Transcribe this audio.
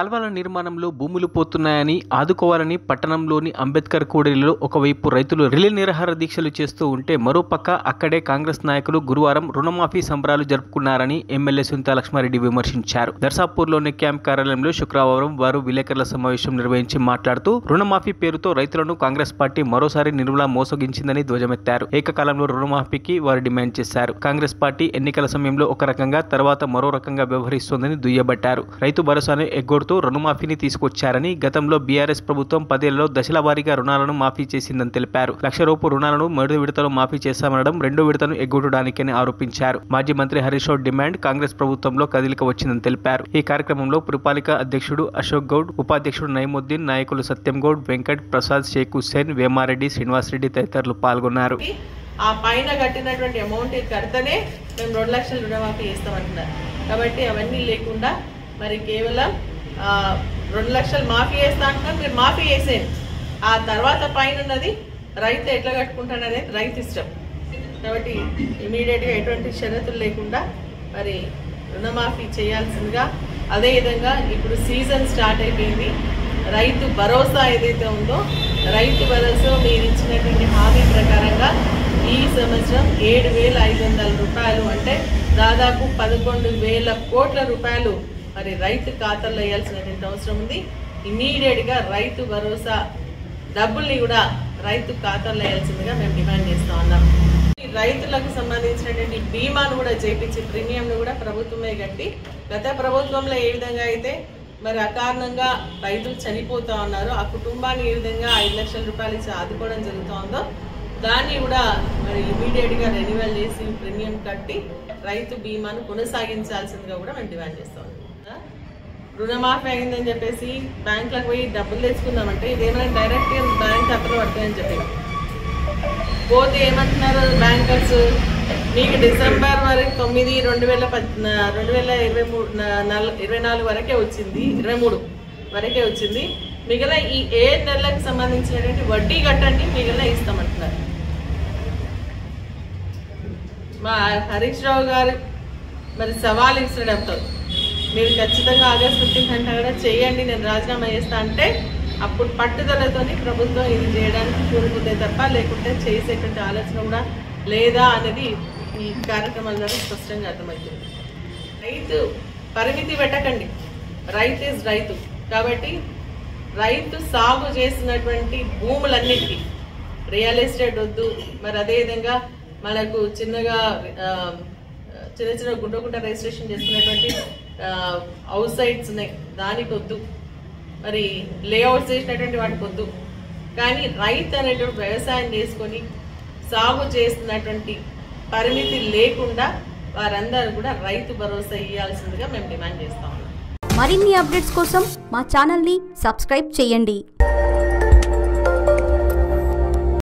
కాల్వల నిర్మాణంలో భూములు పోతున్నాయని ఆదుకోవాలని పట్టణంలోని అంబేద్కర్ కూడలిలో ఒకవైపు రైతులు రిలే నిరాహార దీక్షలు చేస్తూ ఉంటే మరోపక్క అక్కడే కాంగ్రెస్ నాయకులు గురువారం రుణమాఫీ సంబరాలు జరుపుకున్నారని ఎమ్మెల్యే సునీతా లక్ష్మారెడ్డి విమర్శించారు. దర్శాపూర్లోని క్యాంప్ కార్యాలయంలో శుక్రవారం వారు విలేకరుల సమావేశం నిర్వహించి మాట్లాడుతూ రుణమాఫీ పేరుతో రైతులను కాంగ్రెస్ పార్టీ మరోసారి నిర్మలా మోసగించిందని ధ్వజమెత్తారు. ఏకకాలంలో రుణమాఫీకి వారు డిమాండ్ చేశారు. కాంగ్రెస్ పార్టీ ఎన్నికల సమయంలో ఒక రకంగా తర్వాత మరో రకంగా వ్యవహరిస్తోందని దుయ్యబట్టారు. రైతు భరోసాను ఎగ్గొడుతూ రుణమాఫీని తీసుకొచ్చారని, గతంలో బీఆర్ఎస్ ప్రభుత్వం 10 ఏళ్లలో దశల వారీగా రుణాలను మాఫీ చేసిందని తెలిపారు. 1 లక్ష రూపాయల రుణాలను 3 విడతలు మాఫీ చేశామనడం 2వ విడతను ఎగ్గొట్టడానికని ఆరోపించారు. మాజీ మంత్రి హరీష్ రావు డిమాండ్ కాంగ్రెస్ ప్రభుత్వంలో కదలిక వచ్చిందని తెలిపారు. ఈ కార్యక్రమంలో పురపాలిక అధ్యక్షుడు అశోక్ గౌడ్, ఉపాధ్యక్షుడు నయముద్దీన్, నాయకులు సత్యం గౌడ్, వెంకట్, ప్రసాద్, షేక్ హుస్సేన్, వేమారెడ్డి, శ్రీనివాసరెడ్డి తదితరులు పాల్గొన్నారు. ఆ పైన కట్టినటువంటి అమౌంట్ కడితేనే మేము 2 లక్షల రుణమాఫీ చేస్తామంటున్నారు. కాబట్టి అవన్నీ లేకుండా మరి కేవలం 2 లక్షలు మాఫీ చేస్తా అంటున్నారు. మీరు మాఫీ చేసేయండి, ఆ తర్వాత పైన ఉన్నది రైతు ఎట్లా కట్టుకుంటాడు అనేది రైతు ఇష్టం. కాబట్టి ఇమీడియట్గా ఎటువంటి షరతులు లేకుండా మరి రుణమాఫీ చేయాల్సిందిగా, అదేవిధంగా ఇప్పుడు సీజన్ స్టార్ట్ అయిపోయింది. రైతు భరోసా ఏదైతే ఉందో, రైతు భరోసా మీరు ఇచ్చినటువంటి హామీ ప్రకారంగా ఈ సంవత్సరం 7,500 రూపాయలు అంటే దాదాపు 11,000 కోట్ల రూపాయలు మరి రైతు ఖాతాలో వేయాల్సినటువంటి అవసరం ఉంది. ఇమీడియట్గా రైతు భరోసా డబ్బుల్ని కూడా రైతు ఖాతాలో వేయాల్సిందిగా మేము డిమాండ్ చేస్తా ఉన్నాం. రైతులకు సంబంధించినటువంటి బీమాను కూడా చేపించి ప్రీమియంను కూడా ప్రభుత్వమే కట్టి, గత ప్రభుత్వంలో ఏ విధంగా అయితే మరి అకారణంగా రైతులు చనిపోతా ఉన్నారు, ఆ కుటుంబాన్ని ఏ విధంగా 5 లక్షల రూపాయలు ఇచ్చి ఆదుకోవడం జరుగుతూ ఉందో దాన్ని కూడా మరి ఇమీడియట్గా రెన్యువల్ చేసి ప్రీమియం కట్టి రైతు బీమాను కొనసాగించాల్సిందిగా కూడా మేము డిమాండ్ చేస్తాం. రుణమాఫీ అయిందని చెప్పేసి బ్యాంకులకు పోయి డబ్బులు తెచ్చుకుందామంటే ఇదేమైనా డైరెక్ట్గా బ్యాంక్ ఖాతాలో పడతాయని చెప్పి పోతే ఏమంటున్నారు బ్యాంకర్స్, మీకు డిసెంబర్ వరకు 9/2024 వరకే వచ్చింది, 23 వరకే వచ్చింది, మిగిలిన ఈ 7 నెలలకు సంబంధించినటువంటి వడ్డీ కట్టండి, మిగిలిన ఇస్తామంటున్నారు. మా హరీష్ రావు గారు మరి సవాల్ ఇచ్చడంతో మీరు ఖచ్చితంగా ఆగస్టు 15 కూడా చేయండి, నేను రాజీనామా చేస్తా అంటే అప్పుడు పట్టుదలతోని ప్రభుత్వం ఇది చేయడానికి కోరుకుంటే తప్ప లేకుంటే చేసేటువంటి ఆలోచన కూడా లేదా అనేది ఈ కార్యక్రమాల ద్వారా స్పష్టంగా అర్థమవుతుంది. రైతు పరిమితి పెట్టకండి, రైతు ఇస్ రైతు. కాబట్టి రైతు సాగు చేసినటువంటి భూములన్నిటికీ రియల్ ఎస్టేట్ వద్దు, మరి అదేవిధంగా మనకు చిన్న గుంట రిజిస్ట్రేషన్ చేసుకునేటువంటి హౌస్ సైట్స్ ఉన్నాయి, దానికి వద్దు, మరి లేఅవుట్స్ చేసినటువంటి వాటికి వద్దు. కానీ రైతు అనేటువంటి వ్యవసాయం చేసుకొని సాగు చేస్తున్నటువంటి పరిమితి లేకుండా వారందరూ కూడా రైతు భరోసా ఇవ్వాల్సిందిగా మేము డిమాండ్ చేస్తా ఉన్నాం. మరిన్ని అప్డేట్స్ కోసం మా ఛానల్ని సబ్స్క్రైబ్ చేయండి.